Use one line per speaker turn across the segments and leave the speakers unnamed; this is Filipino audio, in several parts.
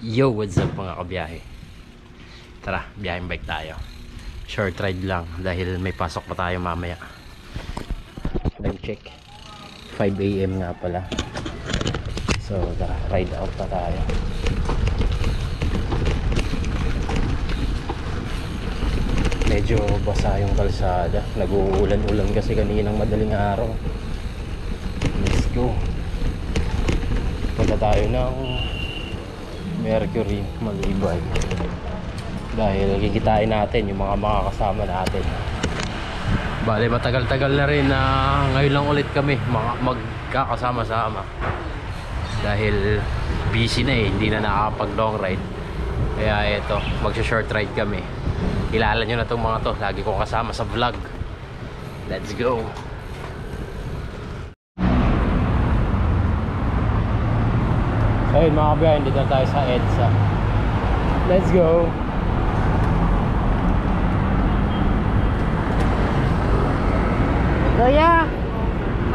Yo, what's up mga kabiyahe? Tara, biyaheng bike tayo. Short ride lang dahil may pasok pa tayo mamaya. Time check 5 AM nga pala. So tara, ride out pa tayo. Medyo basa yung kalsada. Nag-uulan-ulan kasi kaninang madaling araw. Let's go. Punta tayo ng Mercury Malibay dahil kikitain natin yung mga makakasama natin. Bale matagal-tagal na rin na ngayon lang ulit kami magkakasama-sama dahil busy na hindi na nakakapag long ride. Kaya eto, magsha-short ride kami. Kilala nyo na itong mga to, lagi kong kasama sa vlog. Let's go. Ayun mga kabiyahe, dito na tayo sa EDSA. Let's go.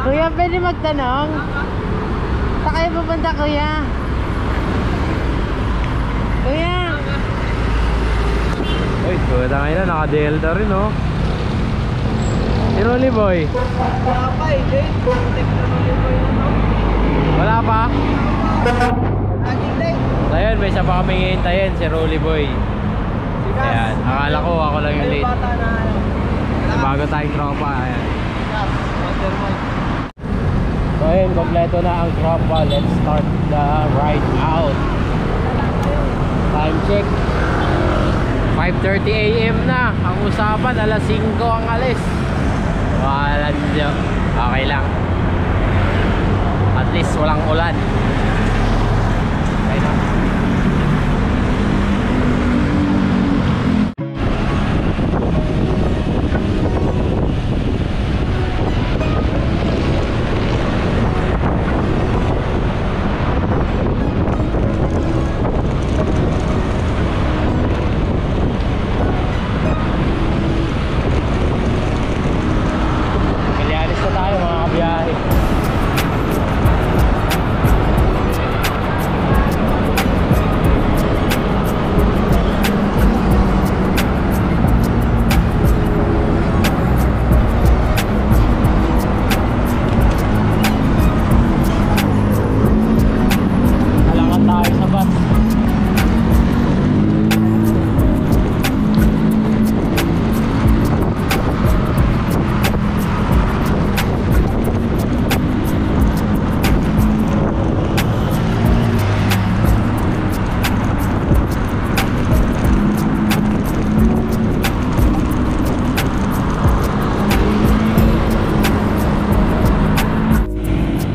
Kuya, pwede magtanong? Saan kayo pupunta, kuya? Kuya!
Uy, puta ngayon na, naka-delta rin oh. Si Rolly Boy.
Wala pa eh, Jane.
Wala pa?
Laging late.
So ayun, may isa pa kami hihintayin, si Rolly Boy. Ayan, akala ko ako lang yung late. Bago tayong tropa, ayan. So ayun, kompleto na ang tropa. Let's start the ride out. Time check 5:30 AM na. Ang usapan, alas 5 ang alis. Walang joke. Okay lang. At least walang ulan. Okay na. Kalianis na tayo mga kabiyahe. Halangan tayo sa bus.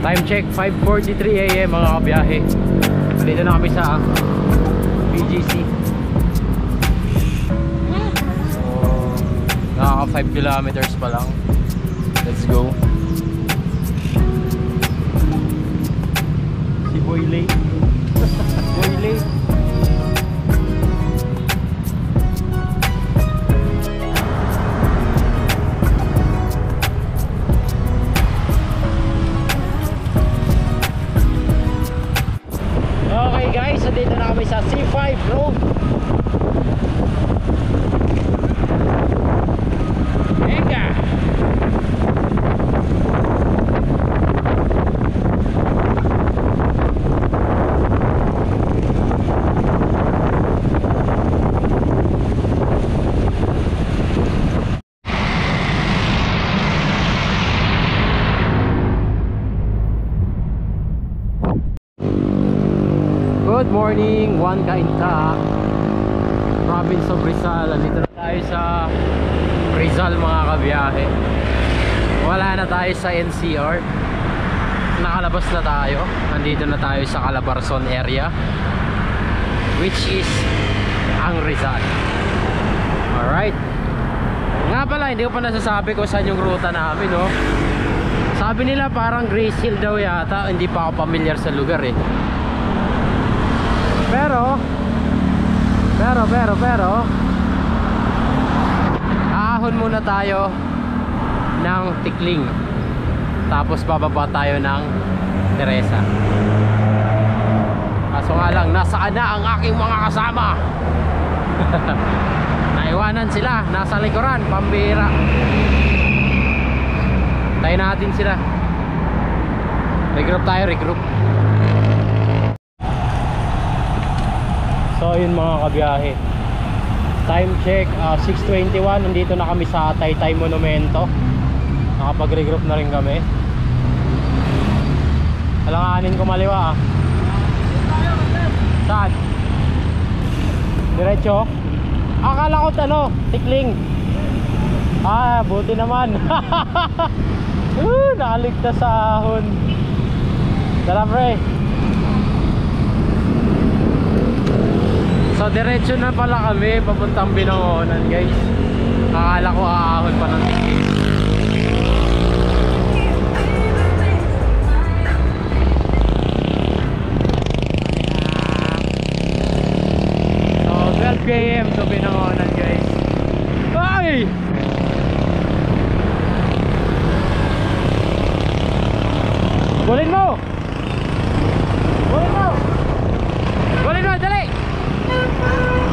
Time check 5:43 AM mga kabiyahe. Dito na kami sa BGC. So nakaka 5 kilometers pa lang. Let's go. Si Boy late. Boy late. Okay guys, so dito na kami sa C5 Road. Venga! Good morning, Juan Cainta, province of Rizal. Nandito na tayo sa Rizal mga kabiyahe. Wala na tayo sa NCR. Nakalabas na tayo. Nandito na tayo sa Calabarzon area, which is ang Rizal. Alright. Nga pala, hindi ko pa nasasabi kung saan yung ruta namin, no? Sabi nila parang Grace Hill daw yata. Hindi pa ako familiar sa lugar eh. Pero ahon muna tayo ng Tikling, tapos bababa tayo ng Teresa. Kaso nga nga lang, nasaan na ang aking mga kasama? Naiwanan sila, nasa likuran, pambira. Tayo natin sila. Regroup tayo, regroup. So yun mga kabiyahe, time check 6:21. Nandito na kami sa Taytay Monumento. Nakapag-regroup na rin kami. Alanganin ko maliwa ah. Saan? Diretso? Akala ko tikling. Ah, buti naman. Nakaligtas sa ahon. Tara pre. So diretso na pala kami papuntang Binangonan guys. Akala ko aahon pa ng tikling. So 12 PM to Binangonan guys. Ay! Bulin mo! Bulin mo! Bulin mo, dali!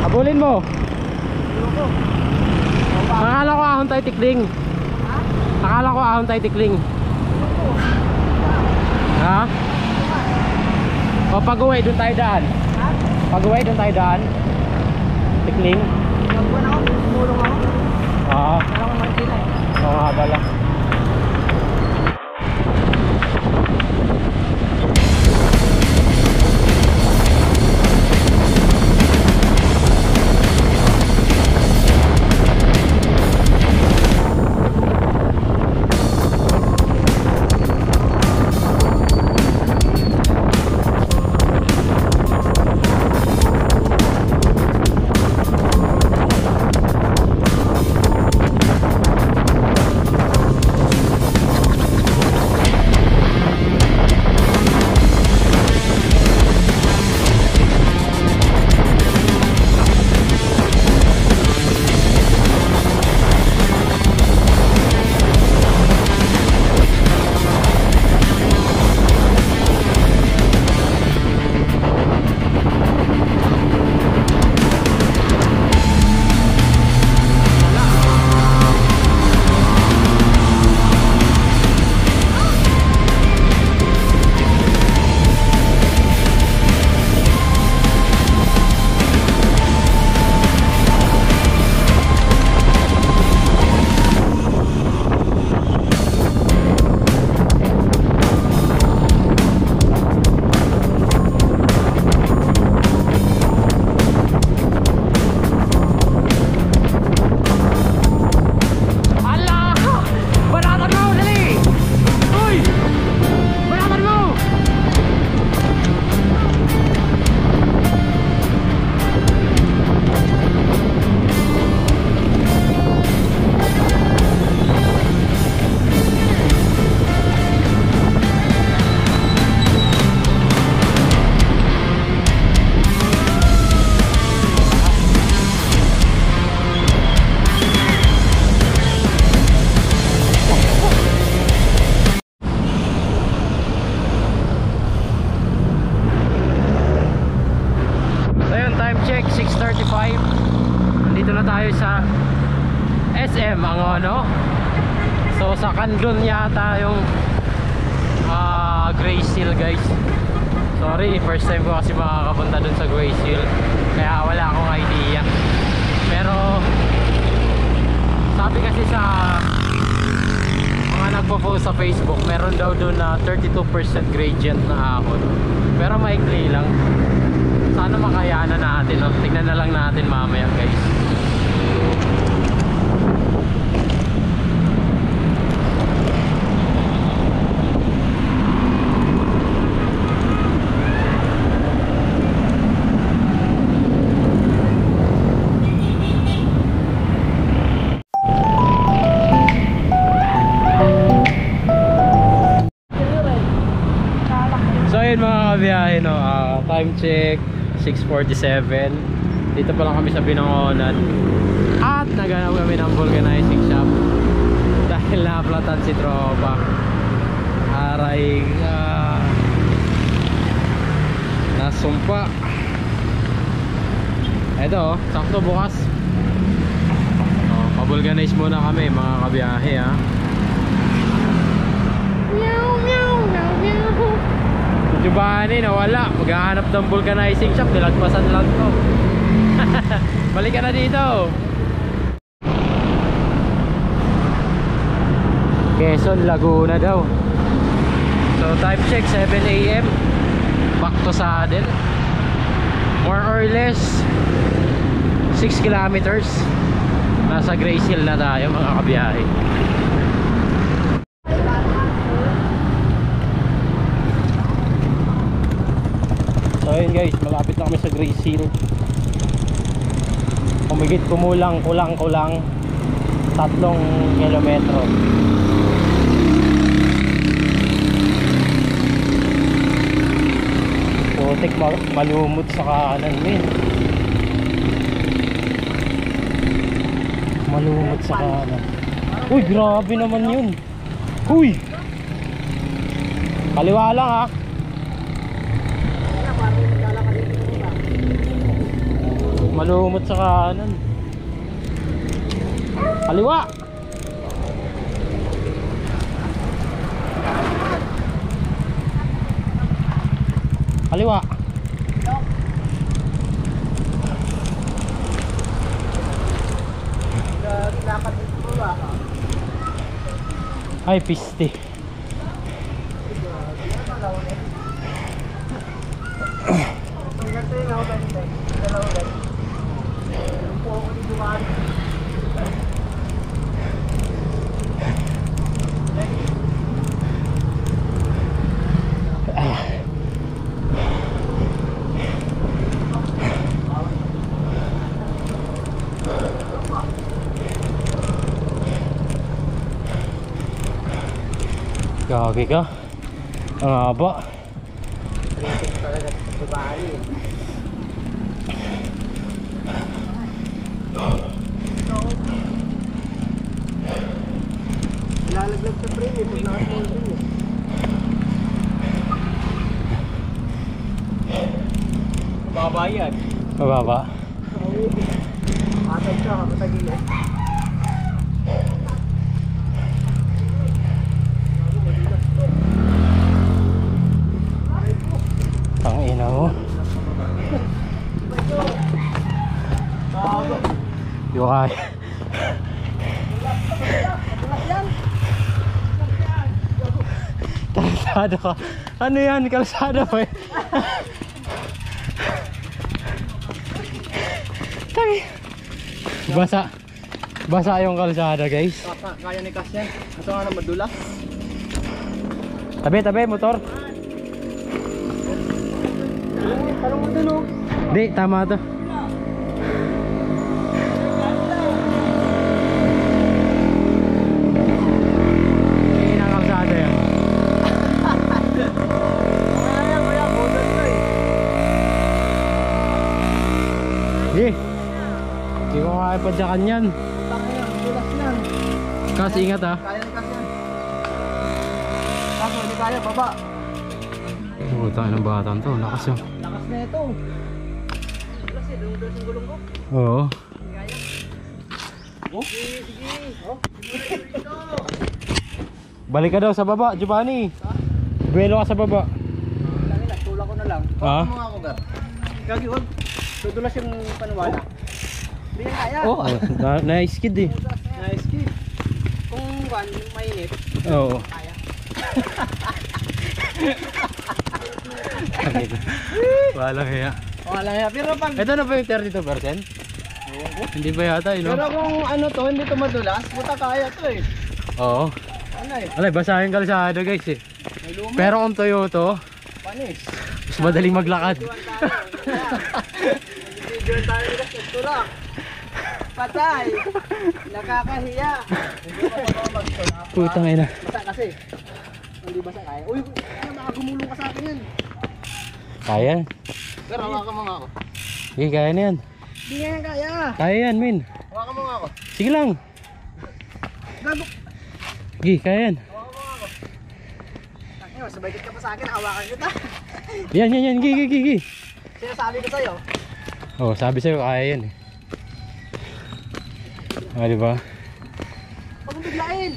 Abulin mo! Akala ko ahon tayo tikling. Akala ko ahon tayo tikling. Ha? O pag-uwi doon tayo daan. Pag-uwi doon tayo daan. Tikling.
Magbuwan ako, tumulong ako.
Oo.
Para akong Martina eh.
Oo nga pala. check 6:35. Nandito na tayo sa SM Angono. So sa Kandun yata yung Grace Hill guys. Sorry, first time ko kasi makakapunta dun sa Grace Hill, kaya wala akong idea. Pero sabi kasi sa mga nagpo-post sa Facebook, meron daw dun na 32% gradient na ahon. Pero maikli lang. Sana makayanan natin, no? Tignan na lang natin mamaya guys. So ayun mga kabiyahe, no? Time check 6:47. Dito pa lang kami sa Binangonan at naghanap kami ng vulcanizing shop dahil na-aplatan si tropa. Aray ka, sumpa. Eto, sakto bukas. Pabulganize muna kami mga kabiyahe ha. Jubani nawala. Maghahanap ng vulcanizing shop. Nilagpasan lang to. Balik ka na dito. Quezon, Laguna daw. So time check 7 AM. Back to saddle. More or less 6 kilometers. Nasa Grace Hill na tayo mga kabiyahe. So ayun guys, malapit na kami sa Grace Hill. Kumigit kumulang, kulang 3 kilometro. Putik, malumot sa kanan min. Malumot sa kanan. Uy, grabe naman yun. Uy, kaliwa lang ha. Malumot sa kanan. Kaliwa. Kaliwa. Ay, piste. Gagi ka. Ang haba.
Lalaglag sa frame eh, pag naka-small frame eh. Mababa yan.
Mababa.
Atag siya, kapatagin eh.
Tangina mo. Yo kaya. Kalsada ka. Ano yan? Kalsada pa eh. Basa. Basa yung kalsada guys.
Kaya ni Cass yan. Ito nga na madulas.
Tabi, motor.
Parang mo dun oh.
Di, tama to. Hindi na kalsada yan. Di. Hindi ko kaya padyakan yan.
Dulas yan.
Kas, ingat ha.
Kaya ni Cass yan. Kaso hindi kaya, baba.
Puta ng batang to, lakas yun.
Lakas na ito. Dulas eh, dulas yung gulong ko.
Oo.
Oh? Sige. Oh?
Balik ka daw sa baba, Giovanni. Buelo ka sa baba.
Tulak ko na lang.
Ha?
Mga ako gar. Gagi, wag. Dudulas yung paniwala. Hindi yan kaya.
Oh, nice kid eh.
Nice kid. Kung mainit,
Oo.
kaya.
Walang hiya.
Wala nga. Pero pag...
Ito na ba yung 32%? Hindi ba yata yun?
Pero kung ano to, hindi to madulas, buta kaya to eh.
Oo.
Ano eh?
Alay, basahin kalsada guys eh.
May luma.
Pero kung Toyota,
Panis.
mas madaling maglakad.
Video tayo nila sa tulak. Patay. Nakakahiya. Hindi pa ako magtulak.
Putang ina.
Basa kasi. Hindi basa kaya. Uy, makagumulong ka sa akin yan.
Kaya.
Pero hawakan mo nga ako.
Sige, kaya na yan.
Hindi nga yan kaya.
Kaya yan, Min.
Hawakan mo nga ako.
Sige lang.
Gago.
Sige, kaya yan.
Hawakan mo nga ako. Takyo, sabay ka pa sa akin. Hawakan kita.
Yan. Gigi.
Sinasabi ko sa'yo.
Oh, sabi sa'yo kaya yan eh. Ah, diba?
Huwag mong biglain.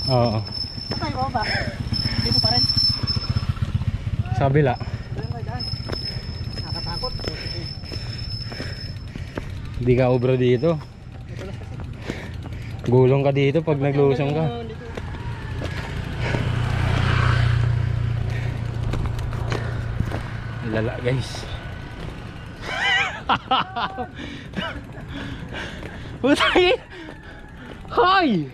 Oo.
Patay ko ba? Dito pa rin.
Sa kabila.
Doon mo dyan. Nakatakot.
Hindi ka obra dito. Gulong ka dito pag naglusong ka. Lala guys. Putay! Hoy!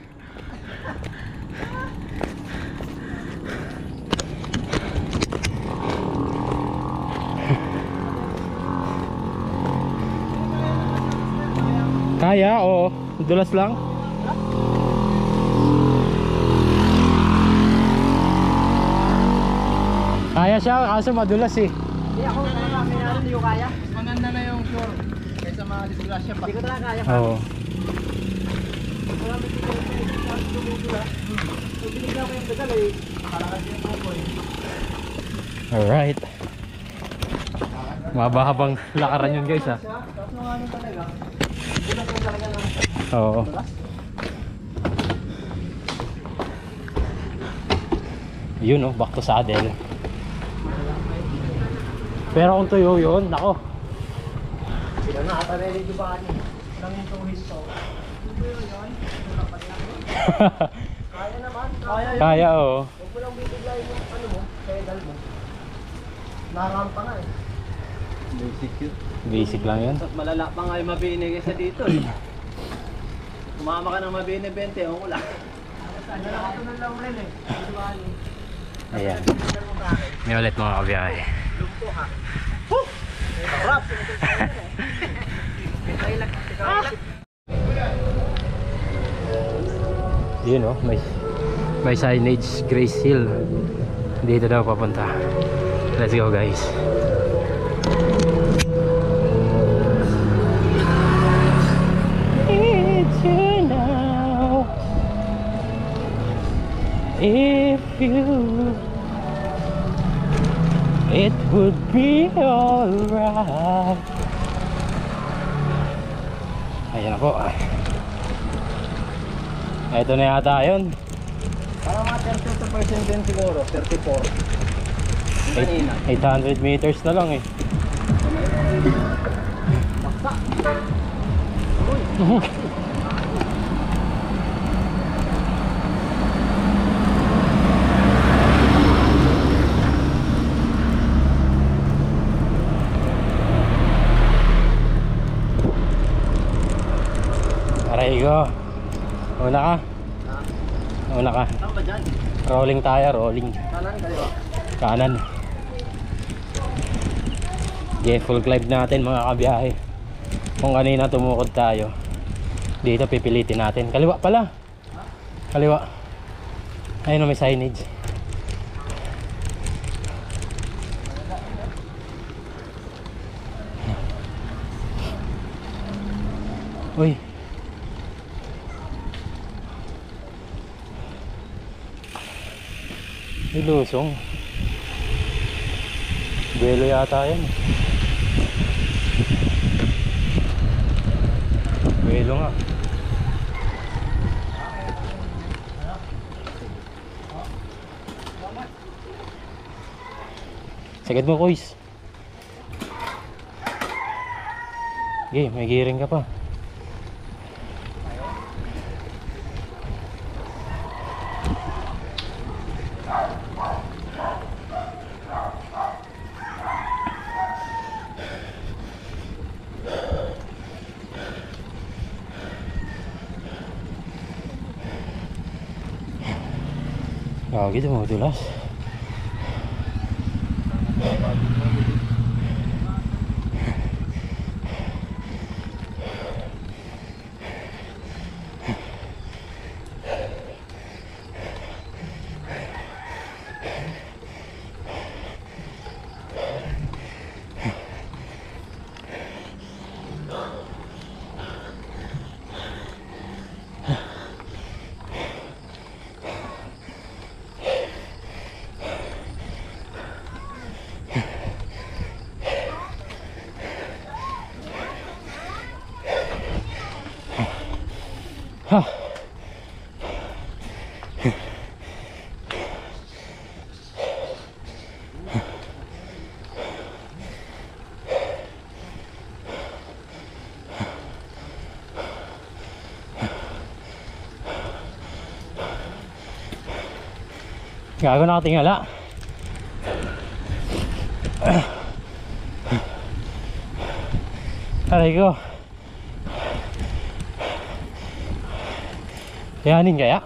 Kaya, oo. Dulas lang. Kaya siya, kaso madulas eh.
Hindi ako hindi ko kaya.
Maganda na yung sure kaysa mga disgrasya pa.
Hindi ko talaga kaya.
Oo.
Wala mo dito sa tumutula. Kung binigyan ko yung pedal eh. Nakalakas yung ako eh.
Alright. Mabahabang lakaran yun guys ha.
Tapos nung ano talaga. Bulas mo talaga lang.
Oo. Yun oh, back to saddle. Pero kung tuyo yun, nako.
Sila na ata rin yung baan niya. Lang yung tuhis ko. Tuyo yun. Kaya naman. Kaya yun.
Kaya oo.
Huwag mo lang bibiglayin yung ano mo. Pedal mo. Narampa nga eh.
Basic yun.
Basic lang yun.
Malala pa nga yung mabini kaysa dito eh. Kumama ka ng mabini 20, ang wala.
Nalakatunod lang rin eh.
Ayan. May ulit mga kabiyahe.
Lumpo ha. Rap!
Yun oh, may signage Grace Hill. Dito daw papunta. Let's go guys. It's you now. If you, it would be alright. Ayan na po. Ito na yata yun.
Para mga 32% din siguro, 34. Kanina.
800 meters na lang eh. Aray ko. Una ka. Una ka.
Saan ba dyan?
Rolling tayo, rolling.
Kanan kayo.
Kanan. Okay, full climb natin mga kabiyahe. Kung kanina tumukod tayo, dito pipilitin natin. Kaliwa pala. Kaliwa. Ayun o, may signage. Uy. May lusong. Buwelo yata yan. Buwelo nga. Sagad mo, Koys. Okay, may gearing ka pa. Oh, gitu mau tulas. Ha. Gago, nakatingala. Aray ko. Yanin kaya?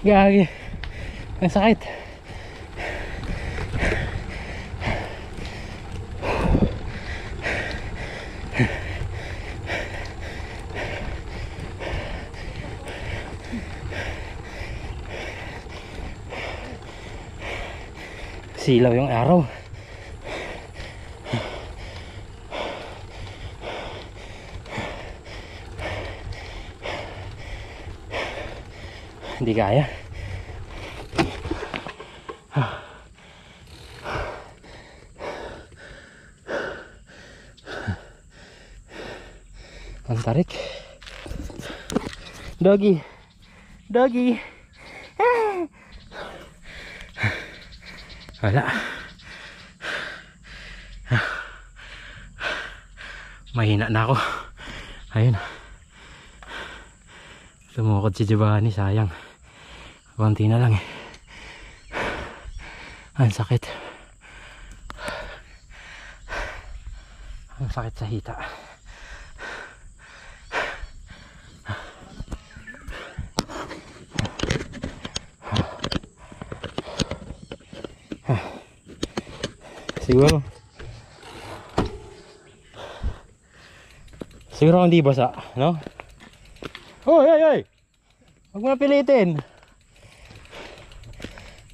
Gagi. Ang sakit. Silaw yung araw. Hindi kaya. Ang tarik. Doggy. Doggy. Wala. Mahina na ako. Ayun. Lumukod si Giovanni, sayang. Konti na lang eh. Ang sakit. Ang sakit sa hita. Siguro hindi basa, no? Hoy, hoy, hoy! Huwag mo na pilitin.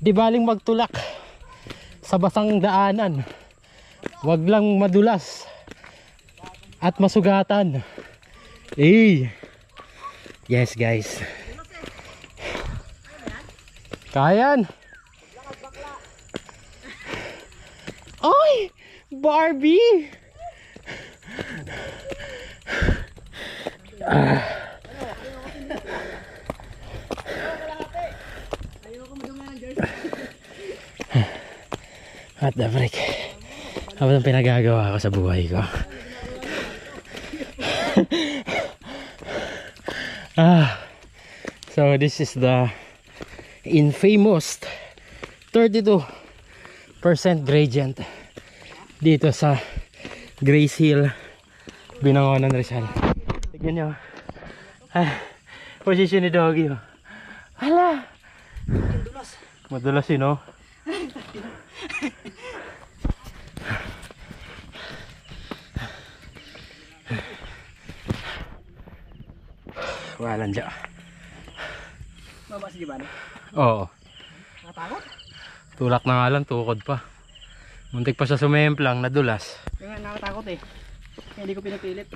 Di baling magtulak sa basang daanan. Huwag lang madulas at masugatan. Eh. Yes, guys. Kayan. Oy! Barbie! What the frick? Ano ang pinagagawa ko sa buhay ko? So this is the infamous 32% gradient dito sa Grace Hill, Binangonan, Rizal. Tignan nyo. Position ni Doggy. Hala! Madulas yun, no? Walang dyan.
Baba si Giovanni?
Oo.
Nakatakot?
Tulak na nga lang, tukod pa. Muntik pa siya sumemplang, nadulas.
Yung nga nakatakot eh. Hindi ko pinapilit.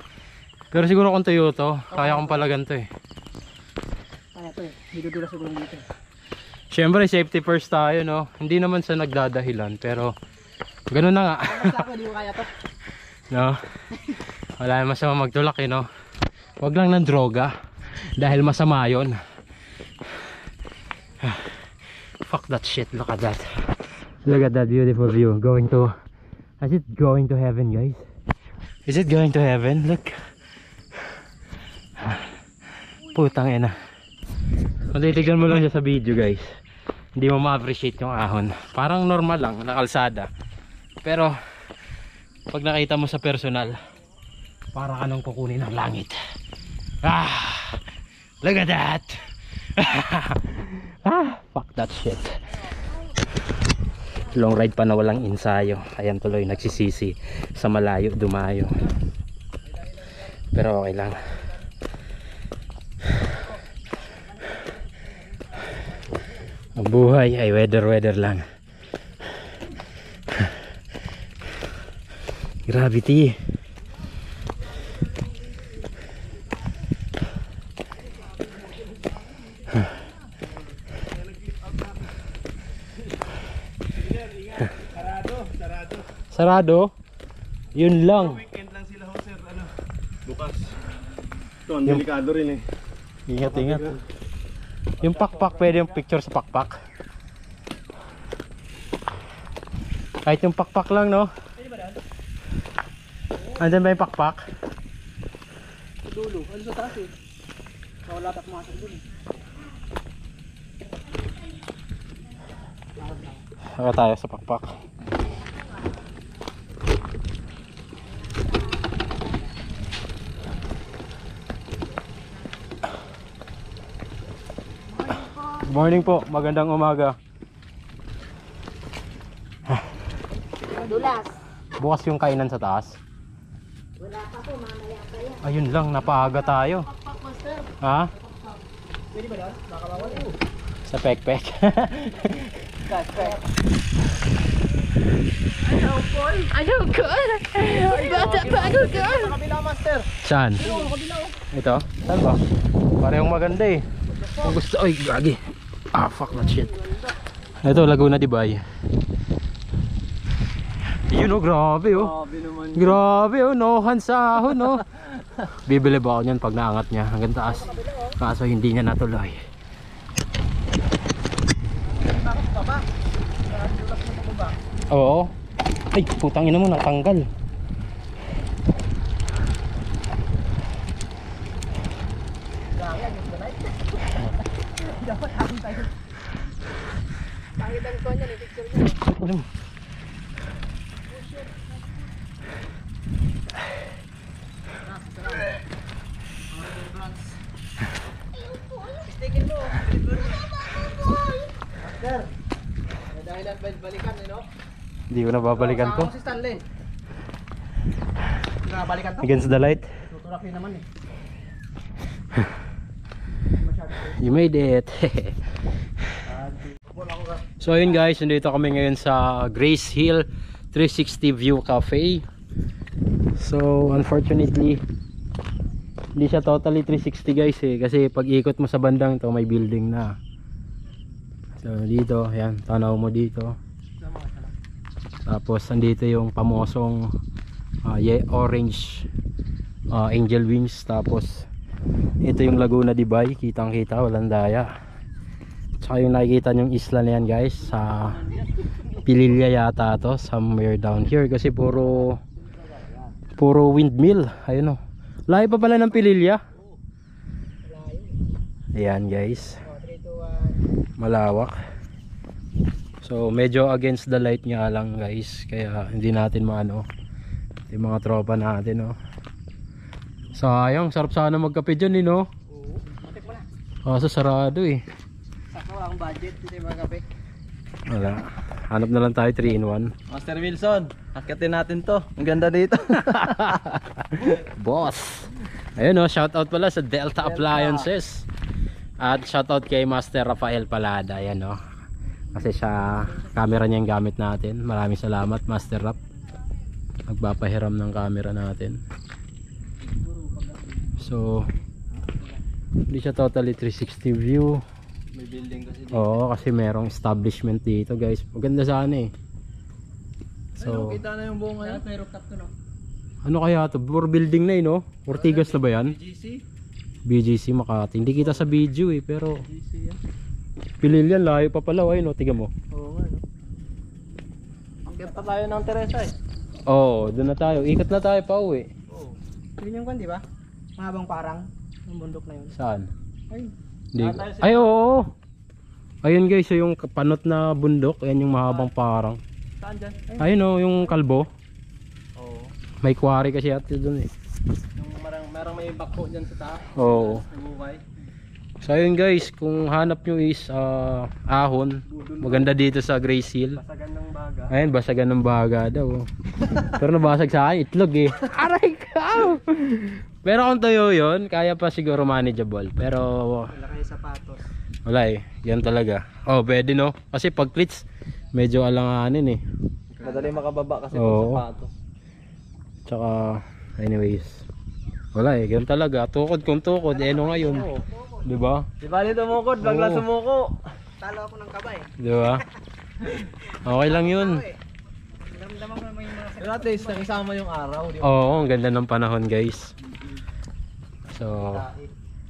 Pero siguro kung tuyo to, kaya kong palagan to eh.
Kaya to eh. Hindi dudulas sa gulong dito.
Siyempre safety first tayo, no? Hindi naman sa nagdadahilan, pero ganun na nga.
Basta ako, hindi ko kaya to.
No? Wala naman sa magtulak eh, no? Huwag lang ng droga, dahil masama yun. Fuck that shit, look at that. Look at that beautiful view. Going to... Is it going to heaven, guys? Is it going to heaven? Look. Putang ina. Kung titignan mo lang siya sa video, guys, hindi mo ma-appreciate yung ahon. Parang normal lang, nakalsada. Pero pag nakita mo sa personal, para ka nang kukunin ng langit. Look at that. Fuck that shit. Long ride pa na walang ensayo. Ayan tuloy nagsisisi sa malayo dumayo. Pero okay lang. Ang buhay ay weather lang. Gravity. Sarado? Yun lang.
Weekend lang sila ho sir, ano? Bukas. Ito, ang delikado rin eh.
Ingat, ingat. Yung pakpak, pwede yung picture sa pakpak. Kahit yung pakpak lang, no?
Pwede ba daan?
Andyan ba yung pakpak?
Sa dulo. Ano sa taas eh? Wala tak masok dun eh.
Saka tayo sa pakpak. Good morning po, magandang umaga.
Dulas.
Bukas yung kainan sa taas.
Wala pa po, mamaya pa yan.
Ayun lang, napaaga tayo. Ha?
Pwede ba daan? Nakakawal eh.
Sa pekpek.
Ano, Paul? Ano, girl? Bata pa, ano, girl?
Sa kabila master.
Saan?
Sa kabila oh.
Ito? Saan ba? Parehong maganda eh. Kung gusto, ay gagi. Ah, fuck that shit. Ito, Laguna de Bay. Yun oh, grabe oh.
Grabe naman.
Grabe oh, no hansahon oh. Bibili ba ako niyan pag naangat niya hanggang taas. Kaso hindi niya natuloy. Oo. Ay, putang ina mo, natanggal.
Pangitan ko niya, picture niya.
Stikin mo. Master. May dahilan ba balikan eh no?
Hindi ko na babalikan to.
Si Stanley. Balikan to?
Against the light.
Tutulak yun naman eh.
You made it. So ayun guys, nandito kami ngayon sa Grace Hill 360 View Cafe. So unfortunately hindi siya totally 360 guys eh, kasi pag ikot mo sa bandang to may building na. So dito, ayan, tanaw mo dito. Tapos andito yung pamosong orange angel wings. Tapos ito yung Laguna de Bay, kitang kita, walang daya. Tsaka yung nakikita yung isla na yan guys, sa Pililya yata to, somewhere down here, kasi puro windmill. Ayun o, layo pa pala ng Pililya. Ayan guys, malawak. So medyo against the light nga lang guys, kaya hindi natin maano yung mga tropa natin no. Sayang, sarap sana magkape dyan eh no.
Oo, matik mo na.
Kaso sarado eh.
Sakto ang budget, hindi magabi.
Wala, hanap na lang tayo 3-in-1.
Master Wilson, akitin natin to. Ang ganda dito.
Boss. Ayun oh, shoutout pala sa Delta Appliances. At shoutout kay Master Rafael Palada. Ayan oh, kasi siya, camera niya yung gamit natin. Maraming salamat Master Rap, nagpapahiram ng camera natin. So hindi siya totally 360 view.
May building kasi dito.
Oo, kasi merong establishment dito guys. Maganda sana eh. So
Kita na yung buong ngayon.
May rooftop to no?
ano kaya to? Puro building na eh no? Ortigas na ba yan?
GC.
BGC Makati. Hindi kita sa video eh, pero
GC yan.
Pililyan, layo pa pala. Ayun no, tiga mo.
Oo nga no. Ang ganda tayo ng Teresa eh.
Oo, doon na tayo. Ikot na tayo pa uwi.
Oo.
Yun yung kan, di ba? Mahabang parang yung bundok na yun.
Saan?
Ay,
Hindi. Ay oo. Ayun guys, so yung panot na bundok, ayan yung mahabang parang.
Saan dyan?
Ayun oh, yung kalbo.
Oo.
May quarry kasi ate doon eh.
Yung merang may bako dyan sa taas.
Oo.
Nagukay.
So ayun guys, kung hanap nyo is ahon, maganda dito sa Grace Hill.
Pasagan ng baga.
Ayun, basagan ng baga daw. Pero nabasag sa akin, itlog eh. Aray ka! Pero kung tayo yun, kaya pa siguro manageable. Pero
wala kayo sapatos.
wala eh, yan talaga. Oh, pwede no? Kasi pag cleats, medyo alanganin eh.
Madali makababa kasi
Oo.
pag sapatos.
Tsaka, anyways, wala eh, yan talaga. Tukod kung tukod, eh no ngayon. Diba?
Di ba nito tumukod? Bagla
Oo.
sumuko.
Talo ako ng kabay.
Diba? Okay lang yun.
Hindi
Pero at least nakisama yung araw. Di ba?
Oo, ang ganda ng panahon guys. So,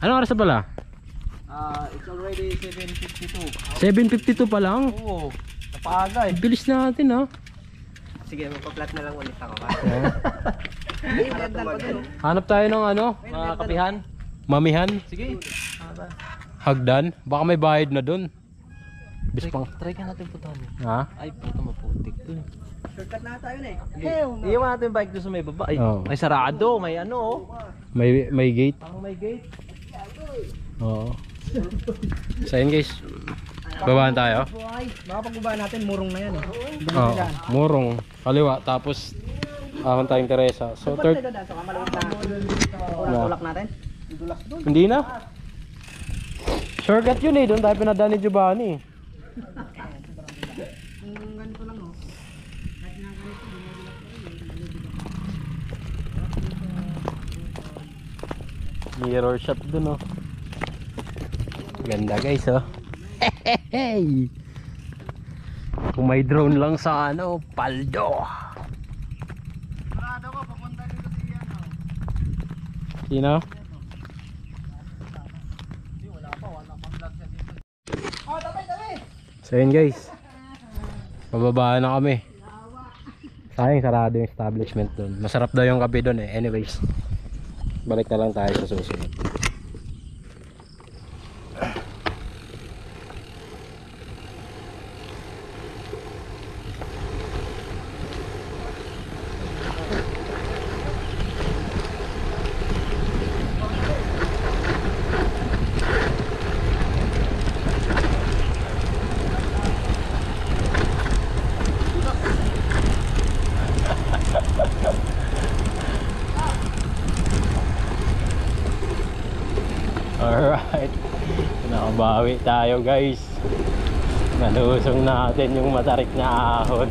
anong oras na pala?
It's already 7:52.
7:52 pa lang?
Oo, napaaga eh.
Bilis natin ha.
Sige, magpa-flat na lang ulit ako.
Hanap tayo ng ano?
Mga kapihan.
Mamihan?
Sige.
Hagdan? Baka may bayad na dun. Bis pang...
Try ka natin puntahan.
Ha?
Ay, puto maputik dun.
Shortcut na tayo na
Iiwan natin yung bike doon sa may baba. Ay,
Oo.
may sarado, may ano oh.
May gate?
Parang may gate.
Oo. So yun guys, babaan tayo.
Baka pagbaba natin, murong na yan.
Oo, murong, kaliwa, tapos ahon tayong Teresa. So third,
So, kamalawit na. Tulak natin.
hindi na. Shortcut yun eh, doon tayo pinadaan ni Giovanni.
Ganito lang oh.
Mirror shot dun oh. Ganda guys oh. Hey! Kung may drone lang sa ano, paldo.
Parado ko, papunta dito si ano.
Sino? So yun guys, bababa na kami. Sayang sarado yung establishment dun. Masarap daw yung kape dun eh. Anyways, balik na lang tayo sa susunod. Alright, nakabawi tayo guys. Nalusong natin yung matarik na ahon.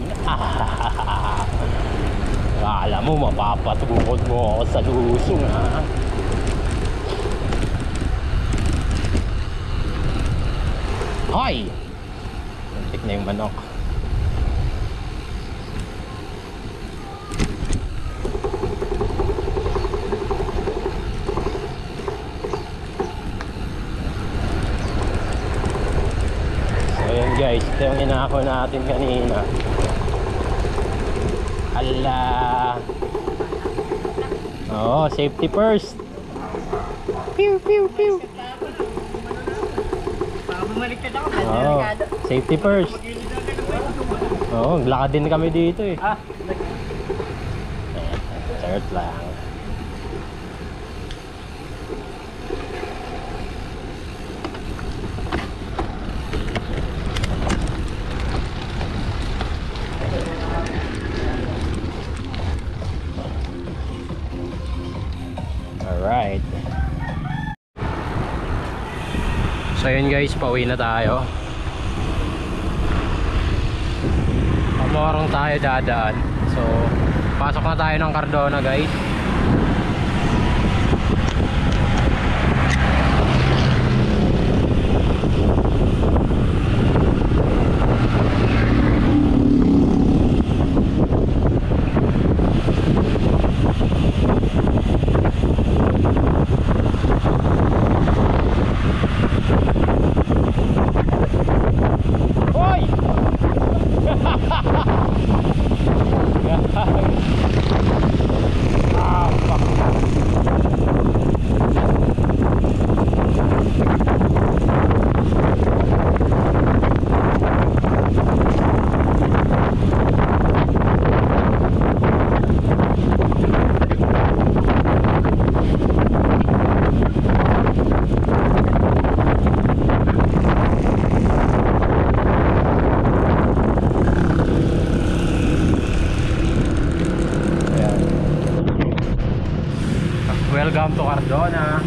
Akala mo mapapatungkod mo ako sa lusong ha. Hoy! Muntik na yung manok. Ayan guys, ito yung inako natin kanina. Ala. Oh, safety first. Pew pew pew.
Baka bumaliktad ako.
Oh, safety first. Oh, lakad din kami dito eh. Start lang. Alright. So yun guys, pauwi na tayo. Pamorong tayo dadaan. So pasok na tayo ng Cardona guys. Hoy! Ah, fuck. Ayan. Welcome to Cardona.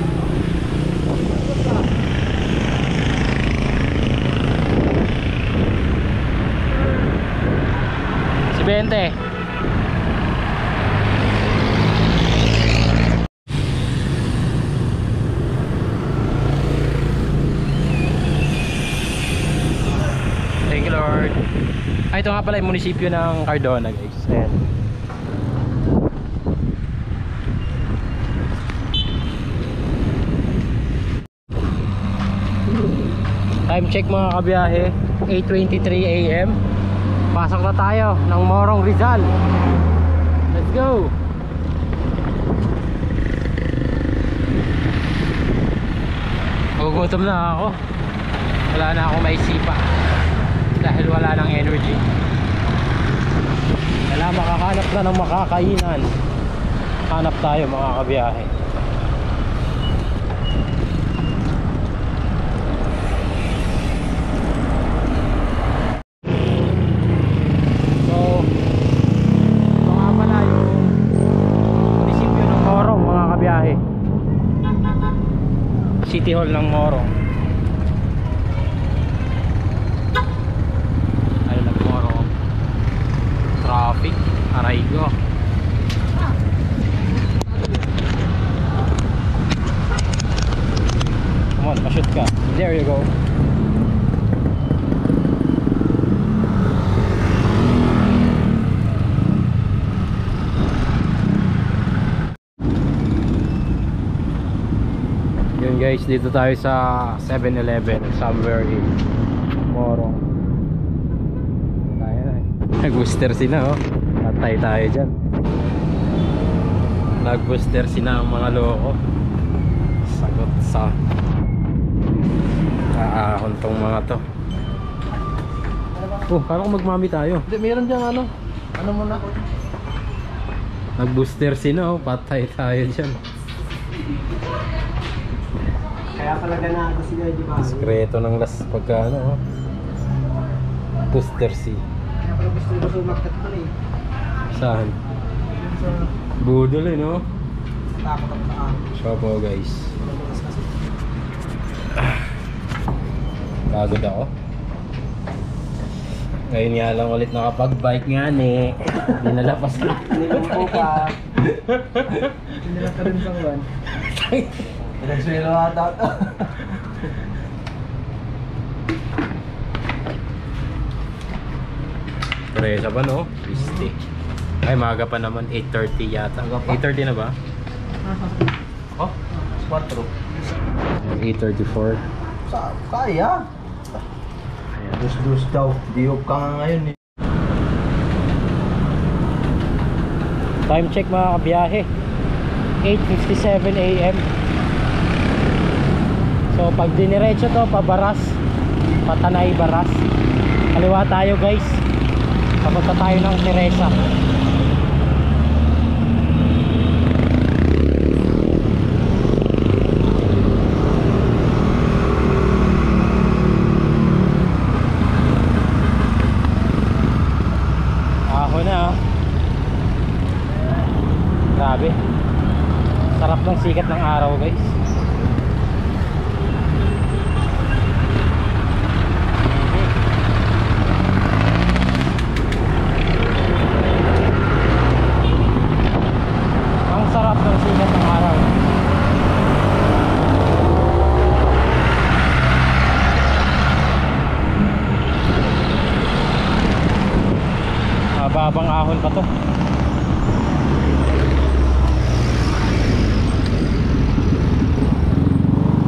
Si Bente. Thank you Lord. Ay, ito nga pala yung munisipyo ng Cardona guys. Ayan. Time check mga kabiyahe, 8:23 AM. Pasok na tayo ng Morong Rizal. Let's go. Gugutom na ako. Wala na akong maisipa dahil wala nang energy. Kailangan makahanap na ng makakainan. Hanap tayo mga kabiyahe. So ito nga pala yung munisipyo ng Morong mga kabiyahe. City Hall ng Morong. Ayun ang Morong. Traffic, aray ko. Come on, pa-shoot ka. There you go. Yun guys, dito tayo sa 7-Eleven somewhere in Morong. Nag-booster sina oh. Patay tayo dyan. Nag-booster sina ang mga loko. Sagot sa kaahon tong mga to. Oh, parang magmami tayo.
Hindi, meron dyan ano. Ano muna?
Nag-booster sina oh. Patay tayo dyan.
Kaya pala ganaan ko sila, di ba?
Sekreto ng las pagka ano oh. Booster C.
Kaya pala gusto ko sumakit ko eh.
Saan?
Sa
Budol eh no?
takot ako sa akin.
Shop mo guys. Pagod ako. Ngayon nga lang ulit nakapag-bike nga ni. Hindi nalapas na.
Niloko pa. Niloko ka rin sa buwan. Nag-swelo ata.
Presa ba no? 50. Ay maaga pa naman. 8:30 yata. 8:30 na ba?
Oh, 4.
8:34.
Kaya. Dus-dus daw. Diop ka nga ngayon eh.
Time check mga kabiyahe, 8:57 AM. So pag diniretso to pabaras, Patanay Baras, kaliwa tayo guys. Papunta tayo ng Teresa. Ako na. Grabe. Sarap ng sikat ng araw guys. Ang sarap ng sikat ng araw. Mababang ahon pa to.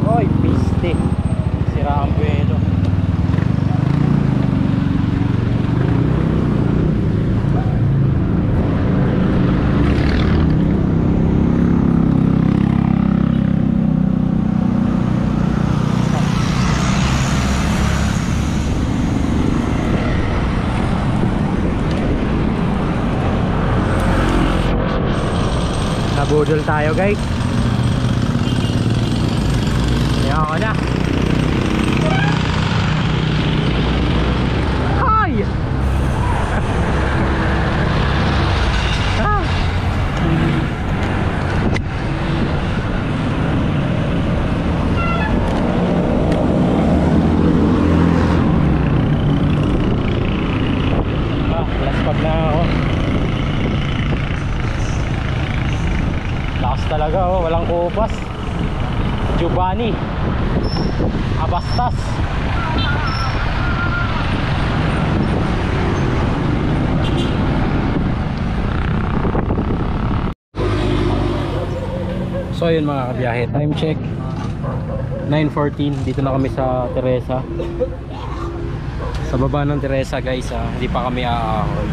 Oy, piste. Sira ang buwelo. Nabudol tayo guys. Ayan ako na. Hi! Ah! Laspag na ako. Lakas talaga oh, walang kupas. Giovanni Abastas. So yun mga kabiyahe, time check 9:14. Dito na kami sa Teresa. Sa baba ng Teresa guys, hindi pa kami aahon.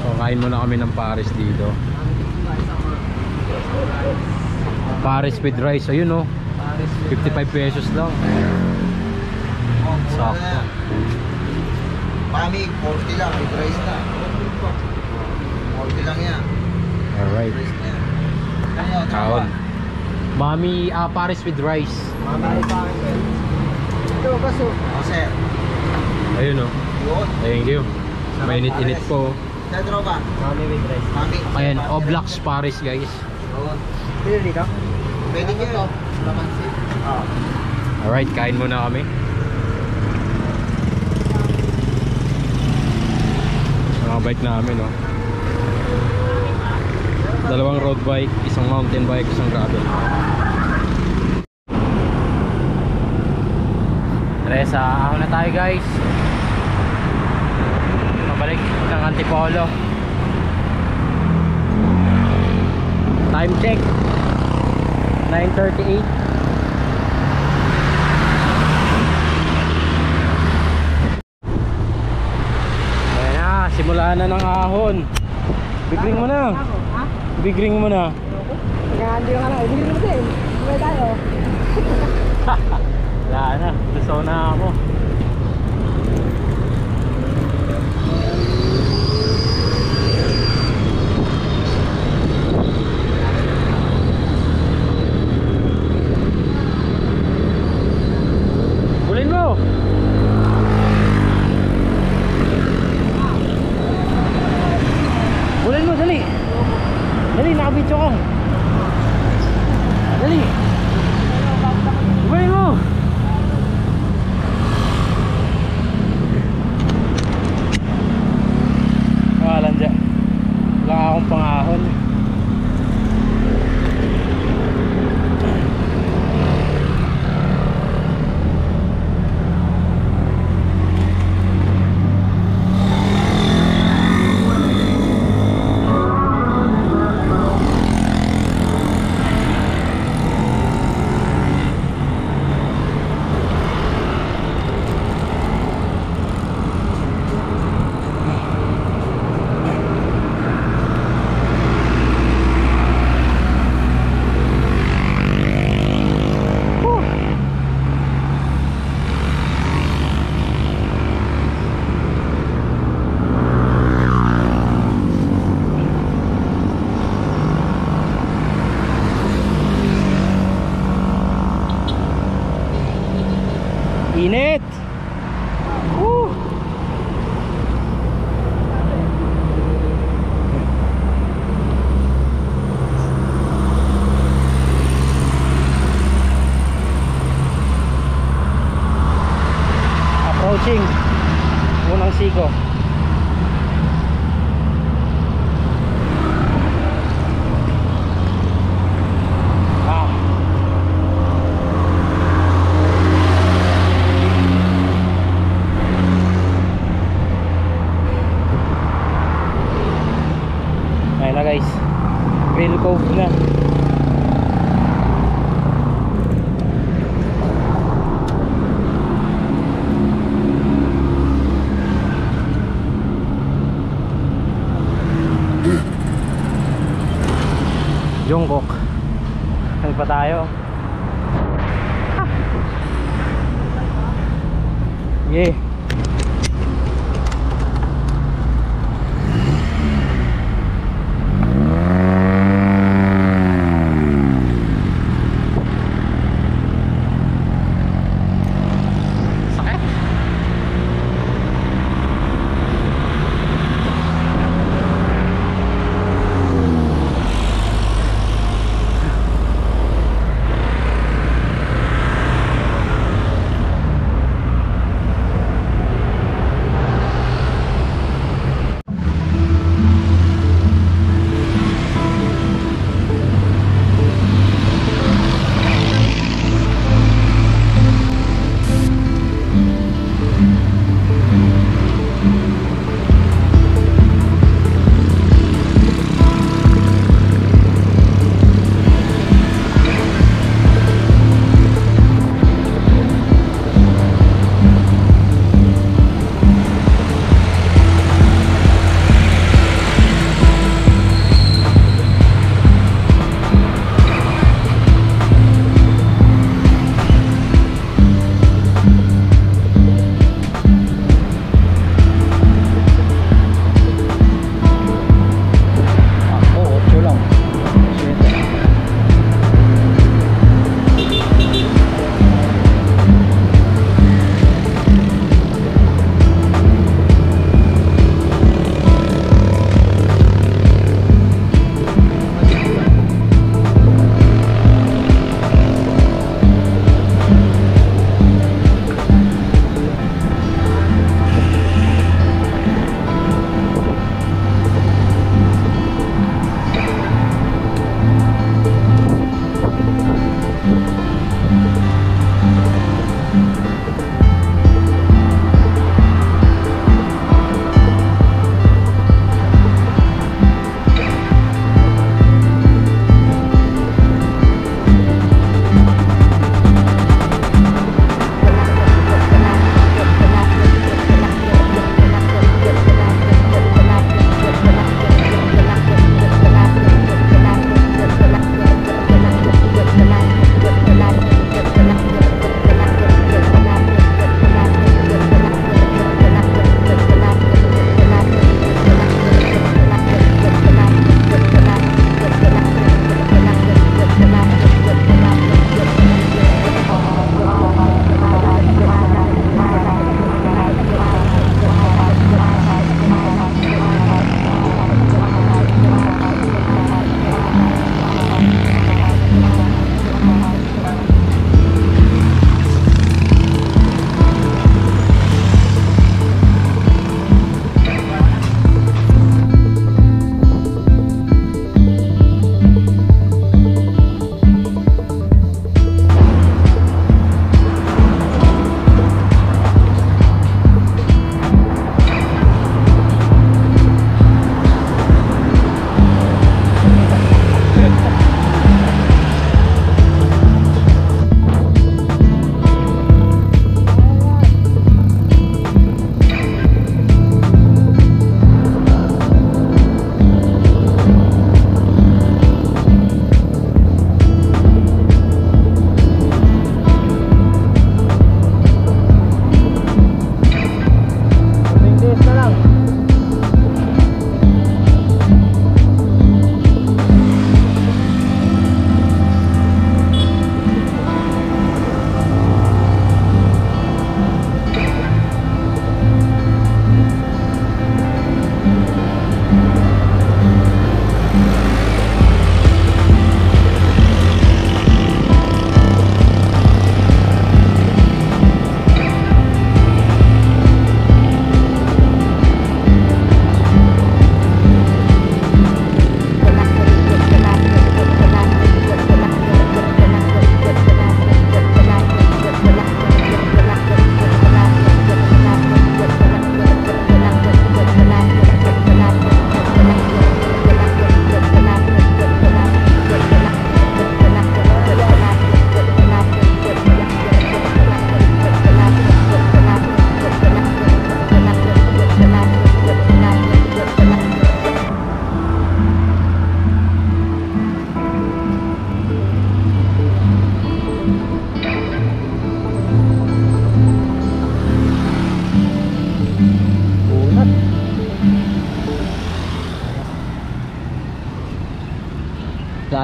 So kain muna kami ng Paris dito. Paris with rice, ayun oh, 55 pesos lang. Sakto.
Mami, 40 lang, with rice na. 40 lang yan.
Alright,
Rice na yan. Ano,
kaon. Mami, Paris with rice.
Mami, sa akin ko. Ito, baso. Oh, sir.
Ayun oh,
Yun.
thank you. Mainit-init po.
Sa tropa. Mami with rice. Mami.
Ayan, Oblax Paris guys.
Yun. Pwede dito? Pwede nyo. Lamansi.
Alright, kain muna kami. Mga bike namin oh. Dalawang road bike, isang mountain bike, isang gravel. Teresa, ahon na tayo guys. Pabalik ng Antipolo. Time check 9:38. Ayan na, simulaan na ng ahon. Bigring mo na. Bigring mo na.
Hindi ka lang. Bigyan mo din. Bigyan tayo.
Wala na, lusaw na ako. Bulin mo! Bulin mo, dali! Dali, nakabidyo ka! Dali! Bulin mo! Wala dyan. Wala akong pangahon. Init! Woo! Approaching unang siko. Ayun na guys, Grill Cove na. Jungkook. Saan pa tayo? Yeah.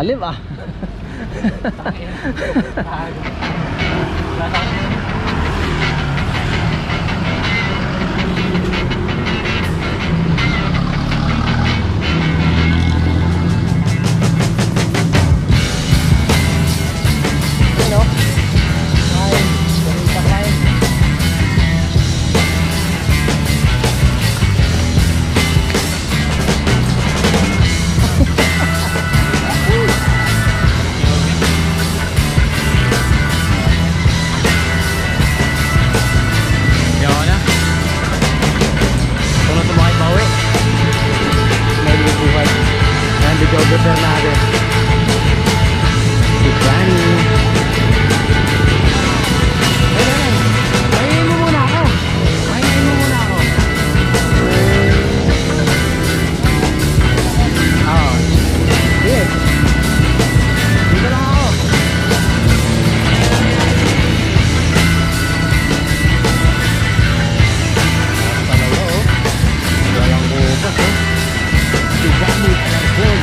Lalim ah. Videographer natin si Granny. Ayun mo muna ako. Ayun mo muna ako. Oo. Yes. Dito lang ako. Palawa oh. Walang bukas oh. Si Granny Alarcon.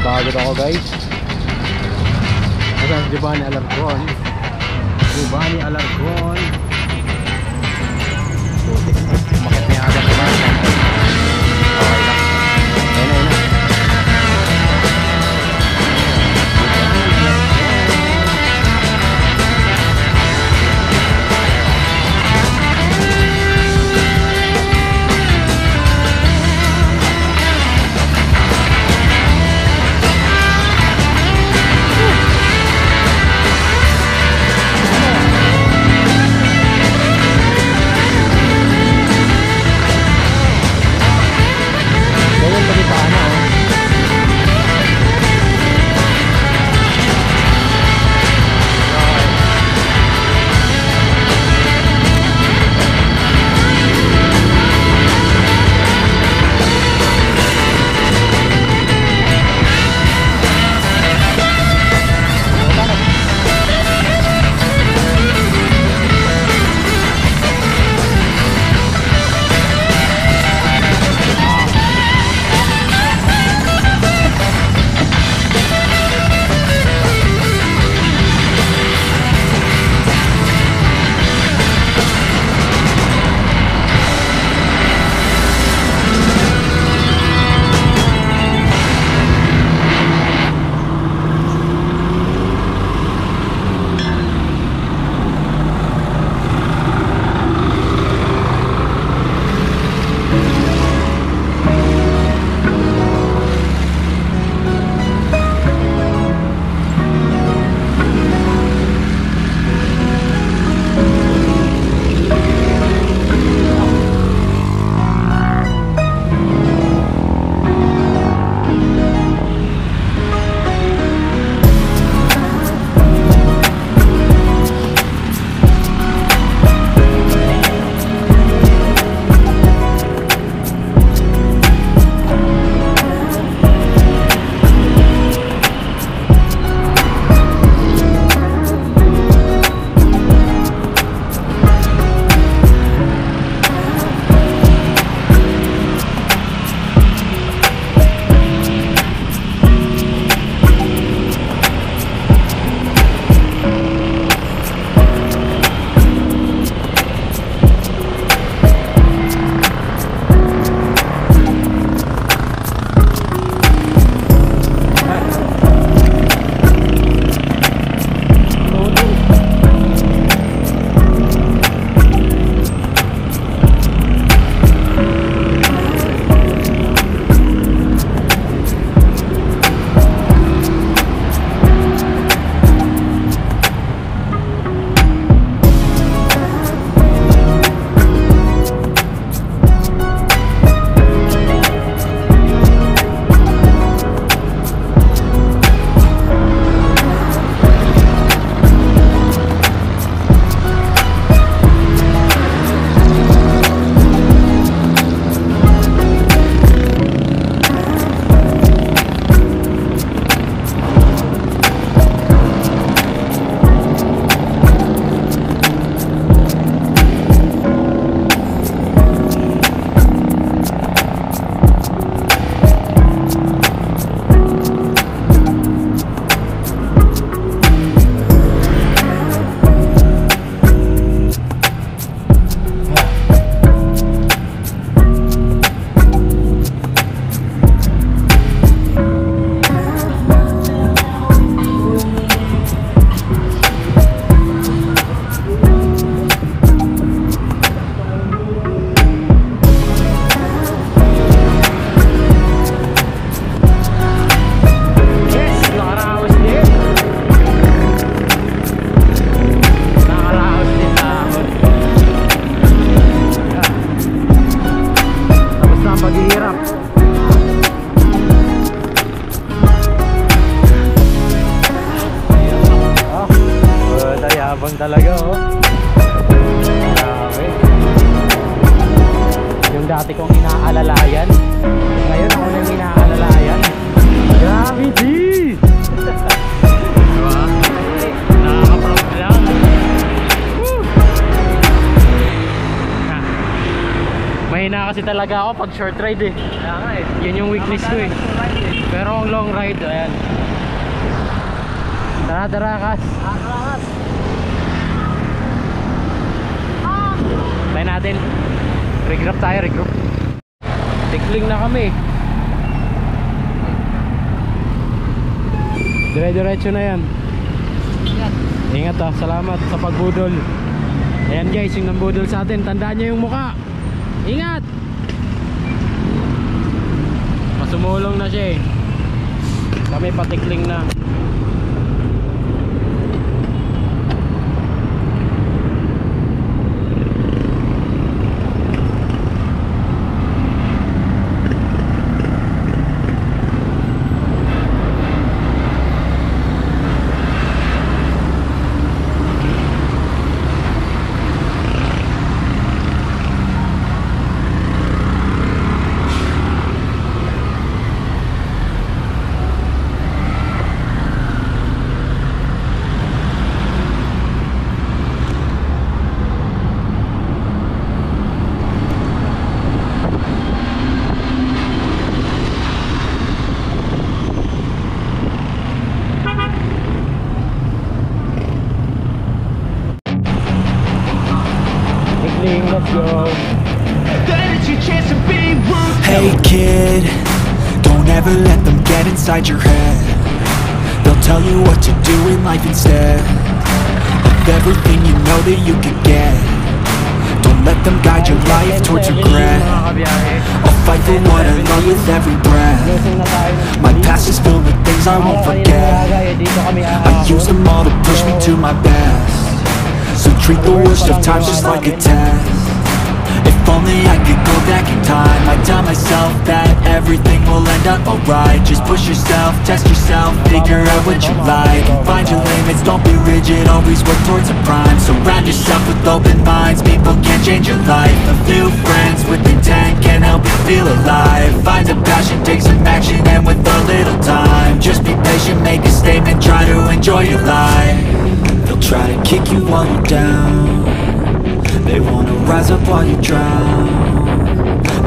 Pagod ako guys. Asan si Giovanni Alarcon? Giovanni Alarcon. Makit niya agad na ba? Okay lang. Ayun na. Ganyan pa di sana. Yabang talaga, oh. Grabe. Yung dati kong inaalalayan, ngayon ako na yung inaalalayan. Grabe, G! Diba? Nakaka-proud lang. Woo! Mahina kasi talaga ako pag short ride eh.
Kaya nga eh.
Yun yung weakness ko eh. Pero ang long ride, ayan. Tara, tara, Kas. Tayo natin. Regroup tayo, regroup. Tikling na kami. Dire-diretso na yan. Ingat ah, salamat sa pagbudol. Ayan guys, yung nambudol sa atin, tandaan nyo yung muka. Ingat! Masumulong na siya eh. Kami patikling na. Let's go.
Hey kid, don't ever let them get inside your head. They'll tell you what to do in life instead of everything you know that you could get. Don't let them guide your life towards regret. I'll fight for what I love with every breath. My past is filled with things I won't forget. I use them all to push me to my best. So treat the worst of times just like a test. If only I could go back in time, I'd tell myself that everything will end up alright. Just push yourself, test yourself, figure out what you like, and find your limits, don't be rigid, always work towards a prime. Surround yourself with open minds, people can change your life. A few friends with intent can help you feel alive. Find a passion, take some action, and with a little time, just be patient, make a statement, try to enjoy your life. They'll try to kick you while you're down. They wanna rise up while you drown.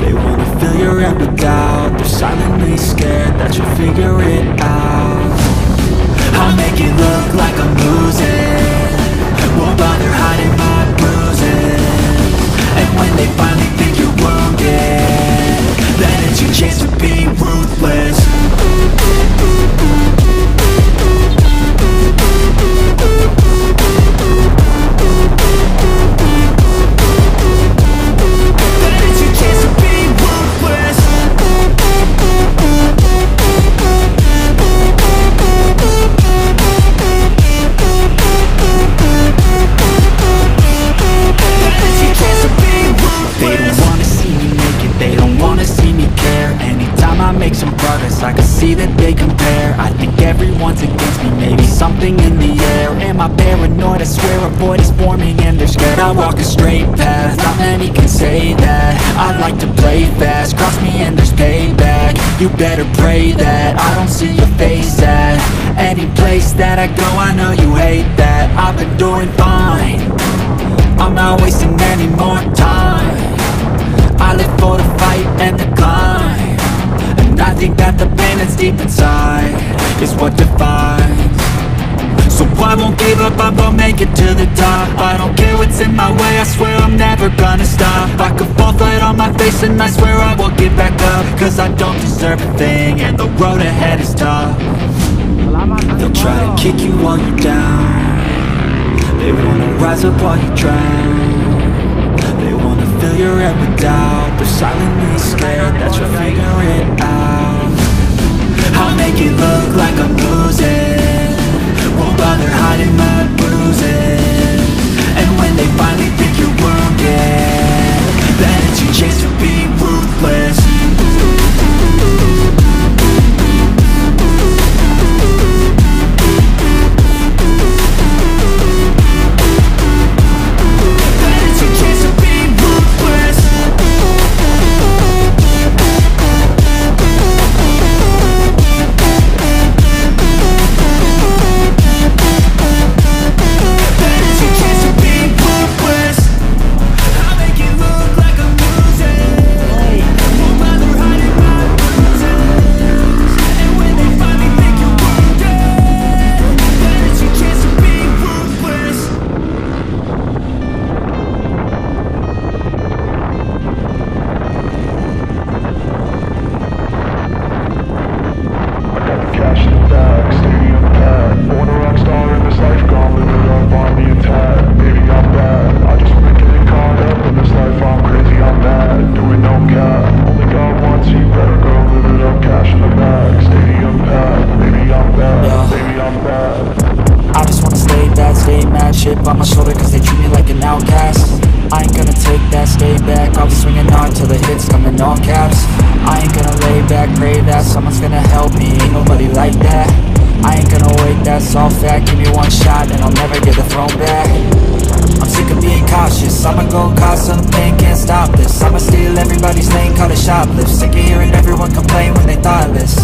They wanna fill your head with doubt. They're silently scared that you'll figure it out. I'll make it look like I'm losing, won't bother hiding my bruises. And when they finally think you're wounded, then it's your chance to be ruthless. I can see that they compare. I think everyone's against me, maybe something in the air. Am I paranoid? I swear a void is forming and they're scared. I walk a straight path, not many can say that. I like to play fast, cross me and there's payback. You better pray that I don't see your face at any place that I go. I know you hate that. I've been doing fine, I'm not wasting any more time. I live for the fight and the climb. I think that the pain that's deep inside is what defines. So I won't give up, I won't make it to the top. I don't care what's in my way, I swear I'm never gonna stop. I could fall flat on my face and I swear I won't get back up. Cause I don't deserve a thing and the road ahead is tough. They'll try to kick you while you're down. They wanna rise up while you drown. They wanna fill your head with doubt. They're silently scared that you'll figure it out. I'll make it look like I'm losing, won't bother hiding my bruises. And when they finally think you're wounded, then it's your chance to be ruthless. chip on my shoulder cause they treat me like an outcast. I ain't gonna take that, stay back, I'll be swinging on till the hits come in all caps. I ain't gonna lay back, pray that someone's gonna help me, ain't nobody like that. I ain't gonna wait, that's all fact, give me one shot and I'll never get the throne back. I'm sick of being cautious, I'ma go cause something, can't stop this. I'ma steal everybody's lane, call it shoplift. Sick of hearing everyone complain when they thoughtless.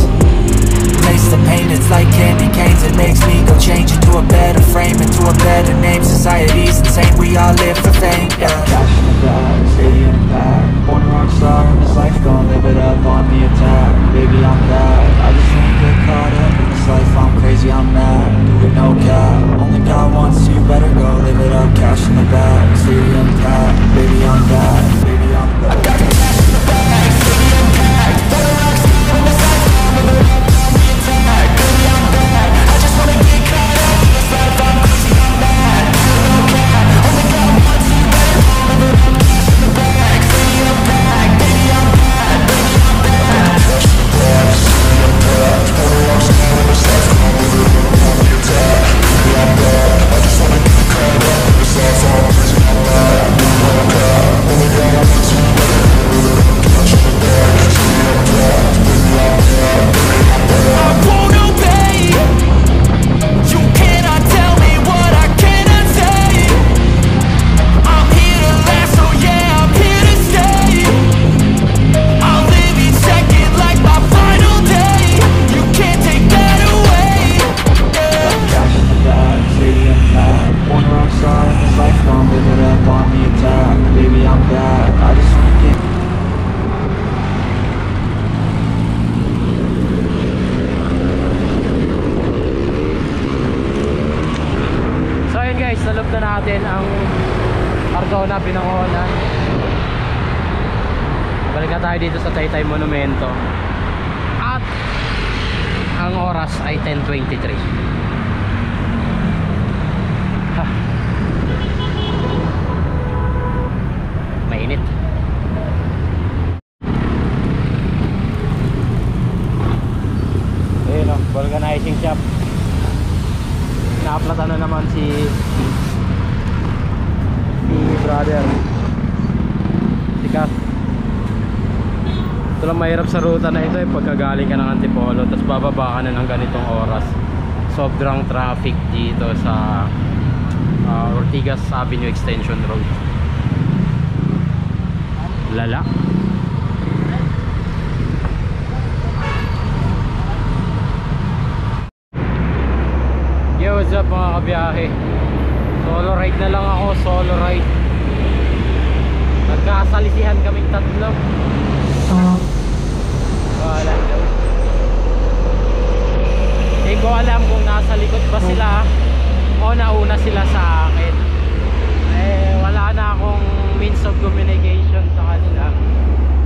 Taste the pain, it's like candy canes. It makes me go change into a better frame, into a better name. Society's insane, we all live for fame, yeah. Cash in the bag, stadium packed. Born a rock star in this life, gon' live it up on the attack. Baby, I'm bad, I just wanna get caught up in this life. I'm crazy, I'm mad, do it no cap. Only God wants you, better go live it up. Cash in the bag, stadium packed. Baby, I'm bad, baby, I'm bad. I got the cash in the bag, stadium packed. Born a rock star in this life, gon' live it up on the attack. Baby, I'm bad, I just wanna get caught up in this life. I'm crazy, I'm mad, do it no cap. Only God wants you, better go live it up. Cash in the bag, stadium packed. Baby, I'm bad, baby, I'm bad. Cash in the bag, stadium packed. Born a rock star in this life, gon' live it up on the attack. Baby, I'm bad, I just wanna get caught up in this life. I'm crazy, I'm mad, do it no cap. Only God wants you, better go live it up. Cash in the bag, stadium packed. Baby, I'm bad, baby, I'm bad. I won't obey. You cannot tell me what I cannot say. I'm here to last, so yeah, I'm here to stay. I'll live each second like my final day. You can't take that away. Cash in the bag, stadium packed. Born a rock star in this life, gon' live it up on the attack. Baby, I'm bad, I just wanna get.
So ayun guys, nalog na natin ang Cardona, Binangonan. Balik na tayo dito sa Taytay Monumento. At ang oras ay 10:23. Ha. Mainit. Ayun o, vulcanizing shop. Naaplatan na naman si brother, si Kat. Ito lang mahirap sa ruta na ito pagkagaling ka ng Antipolo tapos bababa ka na ng ganitong oras. Sobrang traffic dito sa Ortigas Avenue Extension Road. Lala. Yo, what's up mga kabiyahe? Solo ride na lang ako, solo ride. Nagkasalisihan kaming tatlo. Wala daw. Hindi ko alam kung nasa likod ba sila o nauna sila sa akin. Wala na akong means of communication sa kanila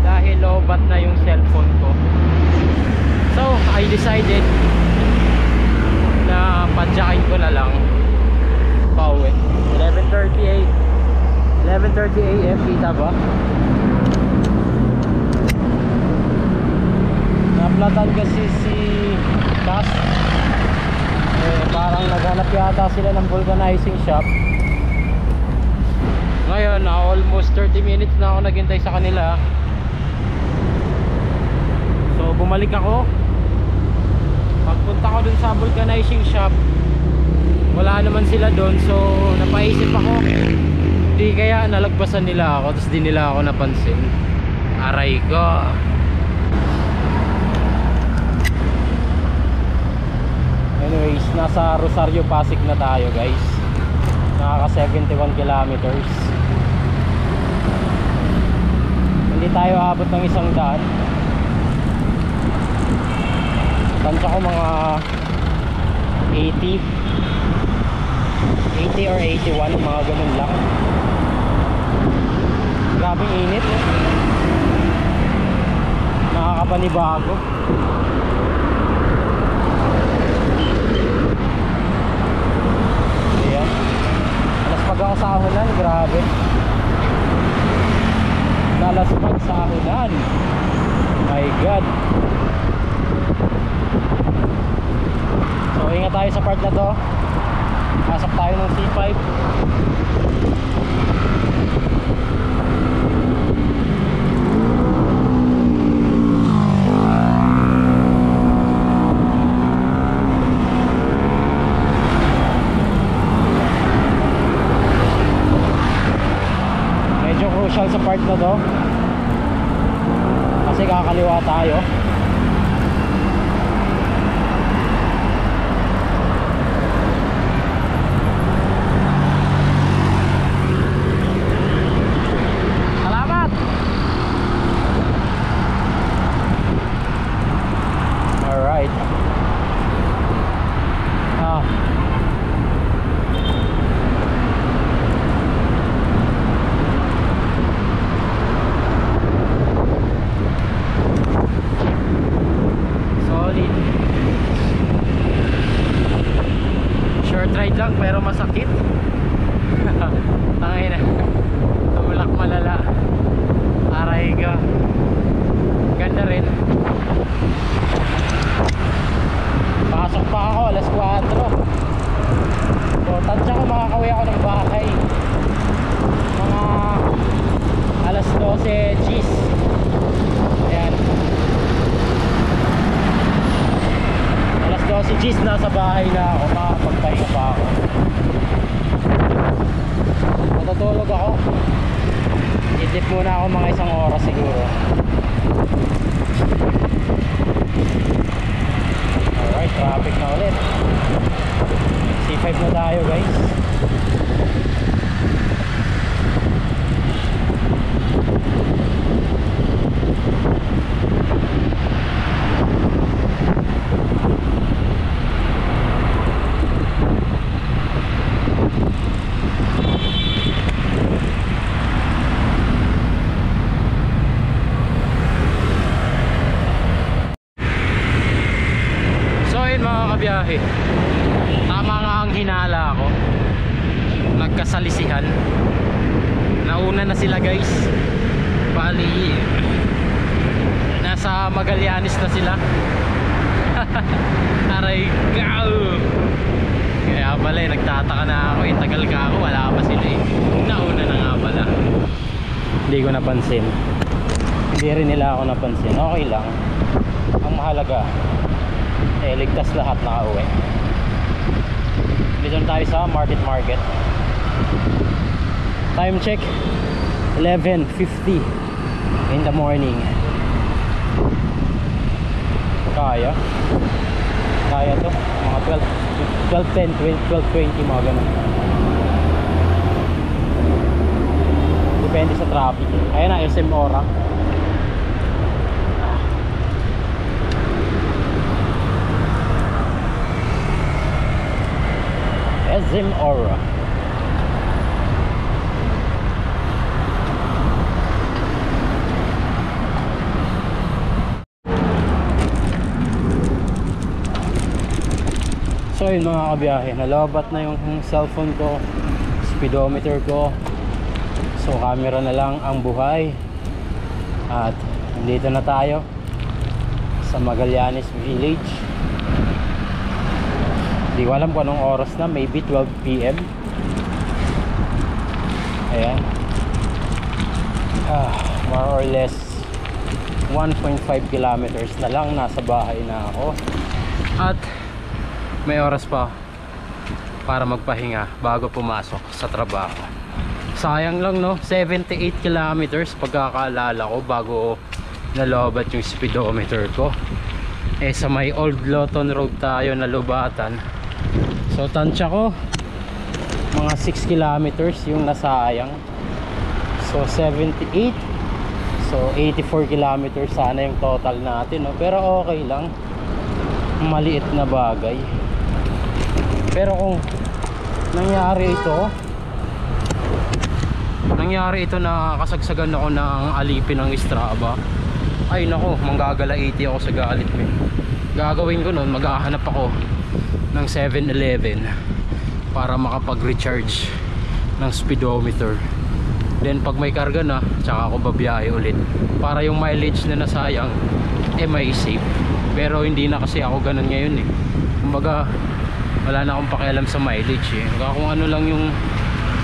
dahil lobat na yung cellphone ko. So, I decided na padyakin ko na lang pauwi. 11:30 AM, kita ba? Naplatan kasi si Cass. Parang naghanap yata sila ng vulcanizing shop. Ngayon, almost 30 minutes na ako naghintay sa kanila. So, bumalik ako. Pagpunta ko dun sa vulcanizing shop, wala naman sila dun. So, napaisip ako, di kaya nalagpasan nila ako, tapos di nila ako napansin. Aray ko. Anyways, nasa Rosario Pasig na tayo guys. Nakaka 71 kilometers. Hindi tayo abot ng 100. Tansya ko mga 80 or 81, mga ganun lang. Grabing init, eh. Nakakapanibago. Ayan. Nalaspag ako sa ahunan, grabe. Nalaspag sa ahunan. My God. So ingat tayo sa part na to. Pasok tayo ng C5. Medyo crucial sa part na to kasi kakaliwa tayo. Salamat. Alright. Solid. Short ride lang pero masakit. Tangay na. Tumulak malala. Aray ka. Ganda rin. Pasok pa ako alas 4. So tansya ko makakauwi ako ng bahay mga alas 12 G's. Ayan, alas 12 G's nasa bahay na ako. Makapagpahinga pa ako. Matutulog ako. Idip muna ako mga isang oras siguro. Alright, traffic na ulit. C5 na tayo guys. Kabiyahe, tama nga ang hinala ko, nagkasalisihan. Nauna na sila guys. Bali nasa Magallanes na sila. Aray ka. Kaya pala nagtataka na ako, tagal ka ako, wala pa sila nauna na nga pala. Hindi ko napansin. Hindi rin nila ako napansin. Okay lang. Ang mahalaga ligtas lahat nakauwi. Dito tayo sa Market. Time check 11:50 in the morning. Kaya to mga 12:10, 12:20 mga ganun. Depende sa traffic. Ayan na SM Ora. SM Ora. So yun mga kabiyahe, nalobat na yung cellphone ko, speedometer ko. So camera na lang ang buhay. At dito na tayo sa Magallanes Village. Di ko alam kung anong oras na, maybe 12 PM. Ayan. More or less 1.5 kilometers na lang, nasa bahay na ako. At may oras pa para magpahinga bago pumasok sa trabaho. Sayang lang no, 78 kilometers pagkakaalala ko bago nalobat yung speedometer ko. Sa may Old Lawton Road tayo nalubatan. So tansya ko mga 6 kilometers yung nasayang. So 78. So 84 kilometers sana yung total natin no? Pero okay lang, maliit na bagay. Pero kung nangyari ito na kasagsagan ako ng alipin ng Strava, ay nako, manggagalaiti ako sa galit mo. Gagawin ko nun, maghahanap ako ng 7-Eleven para makapag-recharge ng speedometer. Then pag may karga na, tsaka ako babiyahe ulit para yung mileage na nasayang may save. Pero hindi na kasi ako ganun ngayon kumbaga wala na akong pakialam sa mileage eh. Kung ano lang yung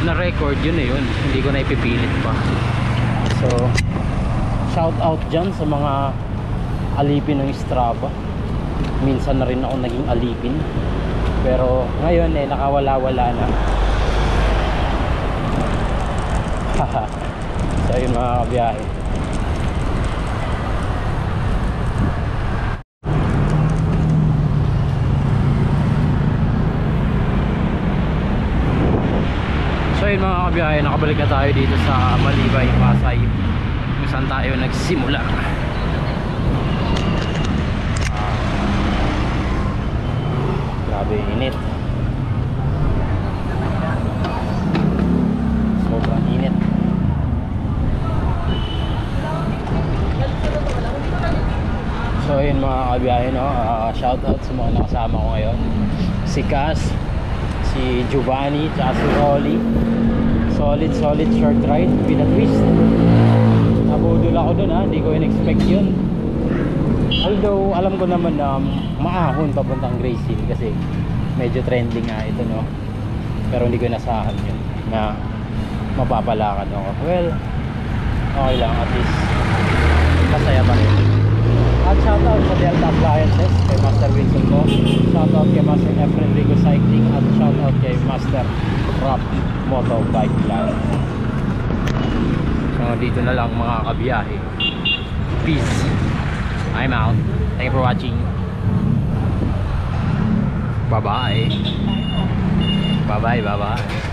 na-record, yun na yun. Hindi ko na ipipilit pa. So shout out dyan sa mga alipin ng Strava. Minsan na rin ako naging alipin, pero ngayon eh nakawala-wala na. So yun mga kabiyahe. So yun mga kabiyahe, nakabalik na tayo dito sa Malibay, Pasay, kung saan tayo nagsimula. Grabe init, sobrang init. So yun mga kabiyahe, no? Shout out sa mga nakasama ko ngayon, si Cass, si Giovanni, tsaka si Rolly. Solid short ride, pinatwist. Nabudol ako dun ha, hindi ko in-expect yun. Although alam ko naman na maahon papuntang Grace Hill kasi medyo trending nga ito, no? Pero hindi ko inasahan yun na mapapalakad ako. Well, okay lang, at least masaya pa rin. At shoutout sa Delta Appliances, kay Master Wilson ko. Shoutout kay Master Efren Rigo Cycling. At shoutout kay Master Rock Motorbike Plan. So dito na lang mga kabiyahe. Peace. I'm out. Thank you for watching. Bye bye. Bye bye.